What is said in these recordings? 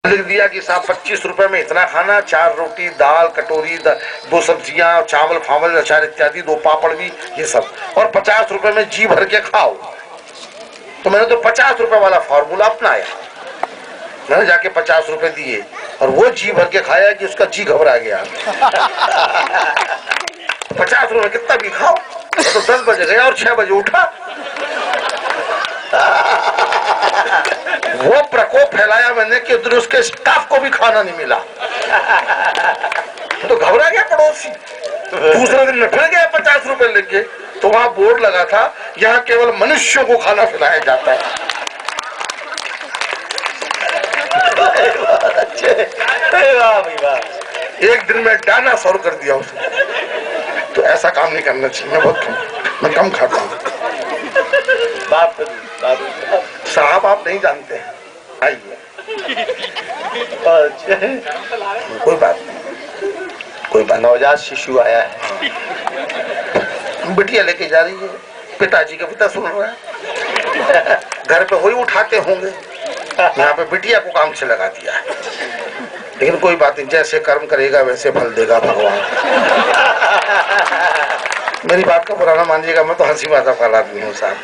लिख दिया कि साहब 25 रुपए में इतना खाना, 4 रोटी, दाल, कटोरी, 2 सब्जियां, चावल फावल, अचार इत्यादि, 2 पापड़ भी, ये सब, और 50 रुपए में जी भर के खाओ। तो मैंने तो 50 रुपए वाला फॉर्मूला अपनाया। मैंने जाके 50 रुपए दिए और वो जी भर के खाया कि उसका जी घबरा गया। 50 रुपए कितना भी खाओ। तो 10 बजे गया और 6 बजे उठा। वो प्रकोप फैलाया मैंने कि उधर उसके स्टाफ को भी खाना नहीं मिला। तो घबरा गया पड़ोसी। दूसरे दिन में फिर गया 50 रुपए लेके, तो वहां बोर्ड लगा था, यहाँ केवल मनुष्यों को खाना खिलाया जाता है। एक दिन में डायनासोर कर दिया उसने। तो ऐसा काम नहीं करना चाहिए। मैं कम खाता हूँ। साहब आप नहीं जानते हैं, आइए। कोई बात नहीं, कोई बात। नवजात शिशु आया है, बिटिया लेके जा रही है, पिताजी का पिता सुन रहा है। घर पे वही उठाते होंगे, यहाँ पे बिटिया को काम से लगा दिया है। लेकिन कोई बात नहीं, जैसे कर्म करेगा वैसे फल देगा भगवान। मेरी बात का बुरा ना मानिएगा, मैं तो हंसी मजाक वाला आदमी हूँ साहब।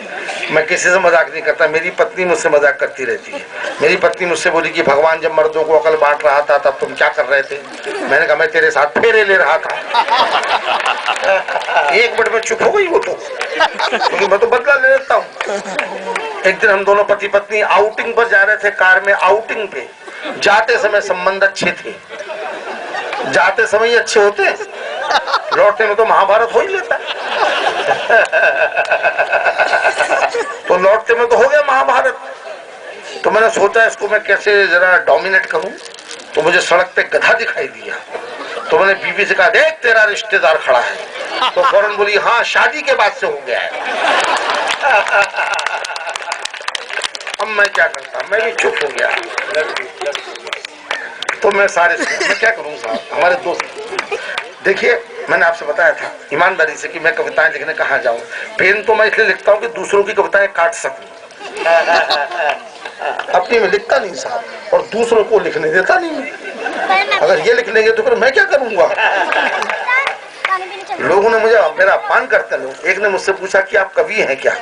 मैं किसी से मजाक नहीं करता। मेरी पत्नी मुझसे मजाक करती रहती है। मेरी पत्नी मुझसे बोली कि भगवान जब मर्दों को अकल बांट रहा था तब तुम क्या कर रहे थे? मैंने कहा मैं तेरे साथ फेरे ले रहा था। 1 मिनट में चुप हो गई वो तो, क्योंकि मैं तो बदला ले लेता हूँ। एक दिन हम दोनों पति पत्नी आउटिंग पर जा रहे थे, कार में आउटिंग पे। जाते समय संबंध अच्छे थे, जाते समय ही अच्छे होते, लौटने में तो महाभारत हो ही लेता। तो लौटते में तो हो गया महाभारत। तो मैंने सोचा इसको मैं कैसे जरा डोमिनेट करूं। तो मुझे सड़क पे गधा दिखाई दिया। तो मैंने बीवी से कहा, देख तेरा रिश्तेदार खड़ा है। तो फौरन बोली, हाँ शादी के बाद से हो गया है। अब मैं क्या करता, मैं भी चुप हो गया। तो मैं क्या करूं साहब, हमारे दोस्त। देखिए मैंने आपसे बताया था ईमानदारी से कि मैं कविताएं लिखने कहाँ जाऊं। पेन तो मैं इसलिए लिखता हूं कि दूसरों की कविताएं काट सकूं। अपनी में लिखता नहीं साहब, और दूसरों को लिखने देता नहीं मैं। अगर ये लिख लेंगे तो फिर मैं क्या करूंगा? लोगों ने मुझे, मेरा अपमान करते लोग। एक ने मुझसे पूछा कि आप कवि हैं क्या?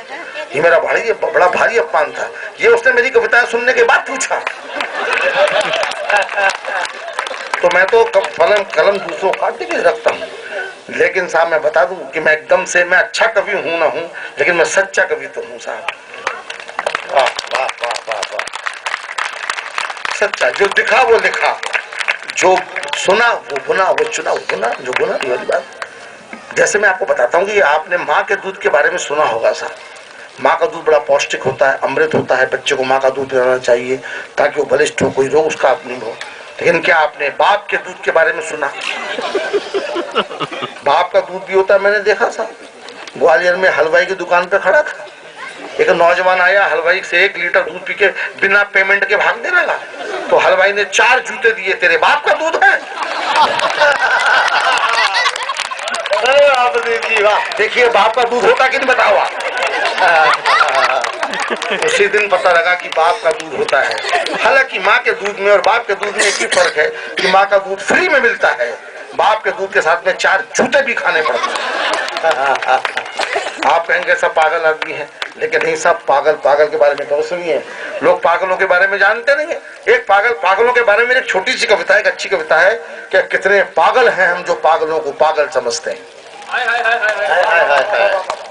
ये मेरा बड़ा भारी अपमान था। ये उसने मेरी कविताएं सुनने के बाद पूछा। तो मैं तो कलम दूसरों काट के रखता हूँ। लेकिन साहब मैं बता दूं कि मैं एकदम से, मैं अच्छा कवि हूं ना हूं, लेकिन मैं सच्चा कवि तो हूं साहब। वाह वाह वाह वाह वाह। सच्चा, जो दिखा वो लिखा, जो सुना वो बुना, वो चुना वो बुना, जो बुना ये वाली बात। जैसे मैं आपको बताता हूँ कि आपने माँ के दूध के बारे में सुना होगा साहब। माँ का दूध बड़ा पौष्टिक होता है, अमृत होता है। बच्चे को माँ का दूध पिलाना चाहिए ताकि वो बलिष्ठ हो, कोई रोग उसका आप नहीं हो। लेकिन क्या आपने बाप के दूध के बारे में सुना? बाप का दूध भी होता है। मैंने देखा था ग्वालियर में हलवाई की दुकान पे खड़ा था, एक नौजवान आया, हलवाई से 1 लीटर दूध पी के बिना पेमेंट के भागने लगा। तो हलवाई ने 4 जूते दिए, तेरे बाप का दूध है। देखिए बाप का दूध होता कि नहीं बताओ आप। उसी दिन पता लगा कि बाप का दूध होता है। हालांकि माँ के दूध में और बाप के दूध में एक ही फर्क है कि माँ का दूध फ्री में मिलता है, बाप के दूध के साथ में 4 जूते भी खाने पड़ते हैं। आप कहेंगे सब पागल आदमी है, लेकिन नहीं, सब पागल के बारे में तो सुनिए। लोग पागलों के बारे में जानते नहीं है। एक पागलों के बारे में एक छोटी सी कविता है, एक अच्छी कविता है कि कितने पागल हैं हम जो पागलों को पागल समझते हैं।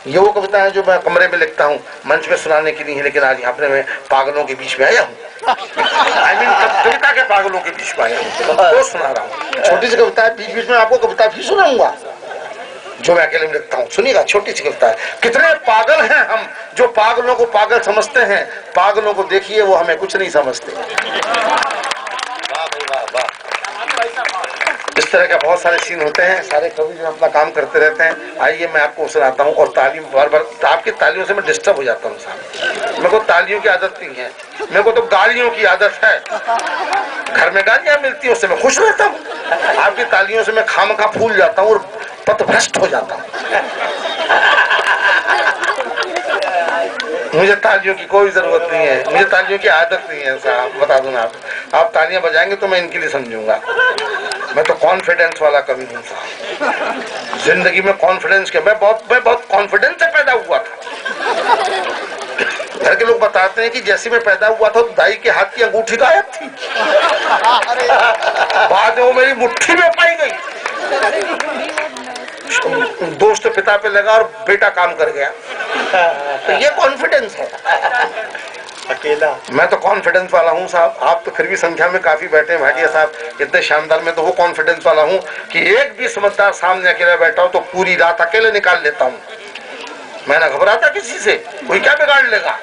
ये वो कविता है जो मैं कमरे में लिखता हूँ, मंच में सुनाने की नहीं है, लेकिन आज यहाँ पे मैं पागलों के बीच में आया हूँ। कविता के पागलों के बीच में आया हूँ, तो सुना रहा हूँ। छोटी सी कविता है, बीच बीच में आपको कविता भी सुनाऊंगा जो मैं अकेले में लिखता हूँ। सुनिएगा, छोटी सी कविता है। कितने पागल हैं हम जो पागलों को पागल समझते हैं, पागलों को देखिए वो हमें कुछ नहीं समझते। इस तरह के बहुत सारे सीन होते हैं। सारे कवि जो अपना काम करते रहते हैं। आइए मैं आपको सुनाता हूँ। और तालियों बार आपकी तालियों से मैं डिस्टर्ब हो जाता हूँ साहब। मेरे को तालियों की आदत नहीं है, मेरे को तो गालियों की आदत है। घर में गालियां मिलती है, उससे मैं खुश रहता हूँ। आपकी तालियों से मैं खामखा फूल जाता हूँ और पथभ्रष्ट हो जाता हूँ। मुझे तालियों की कोई जरूरत नहीं है, मुझे तालियों की आदत नहीं है साहब, बता दूं ना आप तालियां बजाएंगे तो मैं इनके लिए समझूंगा। मैं तो कॉन्फिडेंस वाला कवि हूँ साहब, जिंदगी में कॉन्फिडेंस के मैं बहुत कॉन्फिडेंस से पैदा हुआ था। घर के लोग बताते हैं कि जैसे मैं पैदा हुआ था तो दाई के हाथ की अंगूठी गायब थी, बाद में वो मेरी मुट्ठी में पाई गई। दोस्त पिता पे लगा और बेटा काम कर गया, तो ये कॉन्फिडेंस है अकेला। मैं तो कॉन्फिडेंस वाला हूँ साहब, आप तो फिर भी संख्या में काफी बैठे हैं भाटिया साहब, इतने शानदार। मैं तो वो कॉन्फिडेंस वाला हूँ कि एक भी समझदार सामने अकेला बैठा हो तो पूरी रात अकेले निकाल लेता हूँ। मैं ना घबराता किसी से, कोई क्या बिगाड़ लेगा।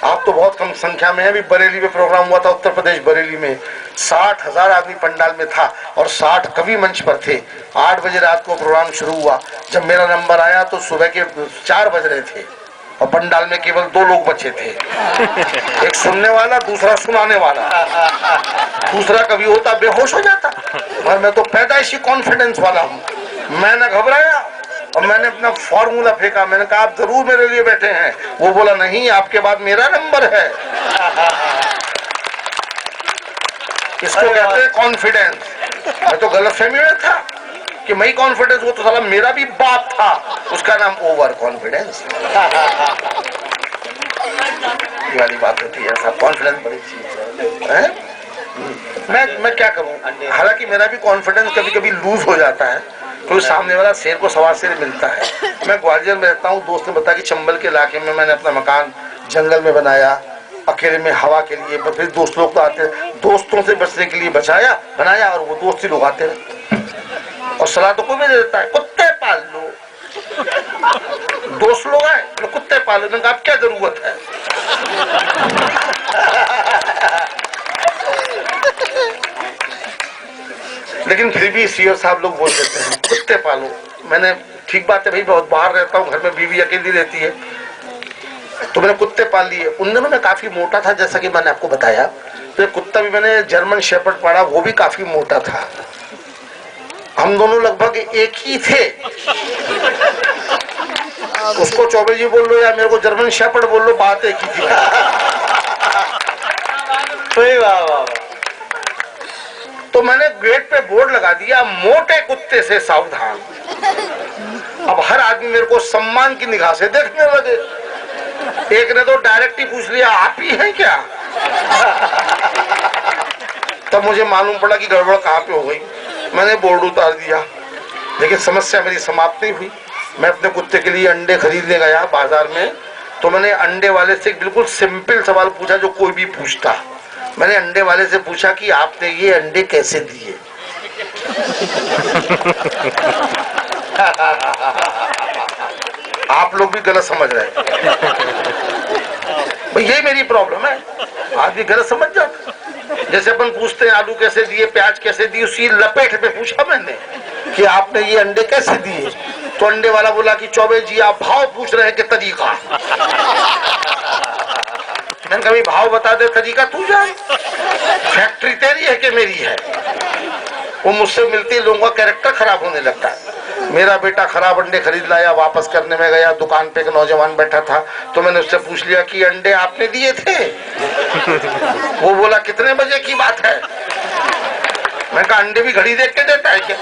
आप तो बहुत कम संख्या में है। अभी बरेली में प्रोग्राम हुआ था, उत्तर प्रदेश बरेली में 60,000 आदमी पंडाल में था और 60 कवि मंच पर थे। 8 बजे रात को प्रोग्राम शुरू हुआ। जब मेरा नंबर आया तो सुबह के 4 बज रहे थे और पंडाल में केवल 2 लोग बचे थे, एक सुनने वाला, दूसरा सुनाने वाला। दूसरा कभी होता बेहोश हो जाता। और मैं तो पैदाइशी कॉन्फिडेंस वाला हूँ, मैं न घबराया और मैंने अपना फॉर्मूला फेंका। मैंने कहा आप जरूर मेरे लिए बैठे हैं। वो बोला नहीं, आपके बाद मेरा नंबर है। इसको कहते हैं कॉन्फिडेंस। मैं तो गलतफहमी में था कि मैं कॉन्फिडेंस, वो तो साला मेरा भी बाप था, उसका नाम ओवर कॉन्फिडेंस। ये वाली बात होती है साहब, कॉन्फिडेंस बड़ी चीज है। मैं क्या करूं, हालांकि मेरा भी कॉन्फिडेंस कभी कभी लूज हो जाता है, तो सामने वाला शेर को सवा शेर मिलता है। मैं ग्वालियर में रहता हूँ, दोस्त ने बताया कि चंबल के इलाके में मैंने अपना मकान जंगल में बनाया, अकेले में हवा के लिए। फिर दोस्त लोग तो आते, दोस्तों से बचने के लिए बनाया और वो दोस्त ही लोग आते रहे और सलाह तो कोई भी दे देता है, कुत्ते पाल लो। दोस्त लोग आए तो कुत्ते पालो, मैंने कहा अब क्या जरूरत है। लेकिन फिर भी सीओ साहब लोग बोल देते हैं कुत्ते पालो। मैंने ठीक बात है भाई, बहुत बाहर रहता हूँ, घर में बीवी अकेली रहती है, तो मैंने कुत्ते पाल लिए। उन दिनों मैं काफी मोटा था, जैसा कि मैंने आपको बताया। तो कुत्ता भी मैंने जर्मन शेपर्ड पाला, वो भी काफी मोटा था। हम दोनों लगभग एक ही थे। उसको चौबे जी बोल लो या मेरे को जर्मन शेपर्ड बोल लो, बात एक ही थी। तो मैंने गेट पे बोर्ड लगा दिया, मोटे कुत्ते से सावधान। अब हर आदमी मेरे को सम्मान की निगाह से देखने लगे। एक ने तो डायरेक्ट ही पूछ लिया आप ही हैं क्या। तब मुझे मालूम पड़ा कि गड़बड़ कहाँ पे हो गई। मैंने बोर्ड उतार दिया, लेकिन समस्या मेरी समाप्त नहीं हुई। मैं अपने कुत्ते के लिए अंडे खरीदने गया बाजार में, तो मैंने अंडे वाले से बिल्कुल सिंपल सवाल पूछा जो कोई भी पूछता। मैंने अंडे वाले से पूछा कि आपने ये अंडे कैसे दिए। आप लोग भी गलत समझ रहे हैं। भाई यही मेरी प्रॉब्लम है, आदमी गलत समझ जाता। जैसे अपन पूछते हैं आलू कैसे दिए, प्याज कैसे दिए, उसी लपेट में पूछा मैंने कि आपने ये अंडे कैसे दिए। तो अंडे वाला बोला कि चौबे जी आप भाव पूछ रहे हैं कि तरीका। मैंने कभी भाव बता दे, तरीका तू जाए, फैक्ट्री तेरी है कि मेरी है। वो मुझसे मिलती लोगों का कैरेक्टर खराब होने लगता है। मेरा बेटा खराब अंडे खरीद लाया, वापस करने में गया, दुकान पे एक नौजवान बैठा था, तो मैंने उससे पूछ लिया कि अंडे आपने दिए थे। वो बोला कितने बजे की बात है। मैंने कहा अंडे भी घड़ी देख के देता है क्या।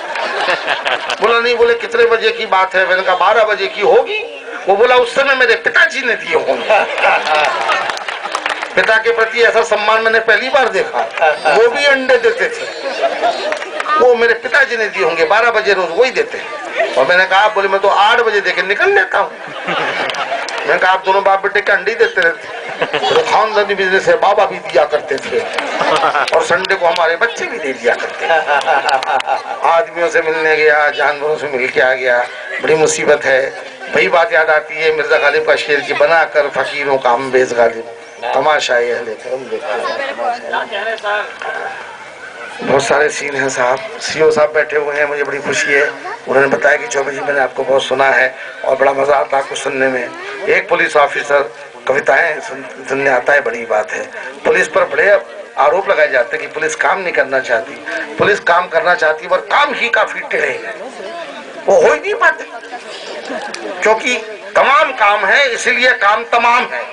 बोला नहीं, बोले कितने बजे की बात है। मैंने कहा 12 बजे की होगी। वो बोला उस समय मेरे पिताजी ने दिए होंगे। पिता के प्रति ऐसा सम्मान मैंने पहली बार देखा। वो भी अंडे देते थे, वो मेरे पिताजी ने दिए होंगे, 12 बजे रोज वही देते हैं। और मैंने कहा बोले मैं तो 8 बजे देके निकल लेता हूँ। मैंने कहा आप दोनों बाप बेटे के अंडे देते रहते। तो खानदानी बिजनेस है, बाबा भी दिया करते थे और संडे को हमारे बच्चे भी दे दिया करते। आदमियों से मिलने गया, जानवरों से मिल के आ गया, बड़ी मुसीबत है। वही बात याद आती है मिर्जा गालिब का शेर की, बना कर फकीरों का हम बेज गालिब, तमाशा ये है। बहुत सारे सीन हैं साहब। सीओ साहब बैठे हुए हैं, मुझे बड़ी खुशी है। उन्होंने बताया कि चौबे जी मैंने आपको बहुत सुना है और बड़ा मजा आता है आपको सुनने में। एक पुलिस ऑफिसर कविताएं सुनने आता है, बड़ी बात है। पुलिस पर बड़े आरोप लगाए जाते हैं कि पुलिस काम नहीं करना चाहती। पुलिस काम करना चाहती है पर काम ही काफी टेढ़े हैं, वो हो ही नहीं पाते। क्योंकि तमाम काम है, इसलिए काम तमाम है।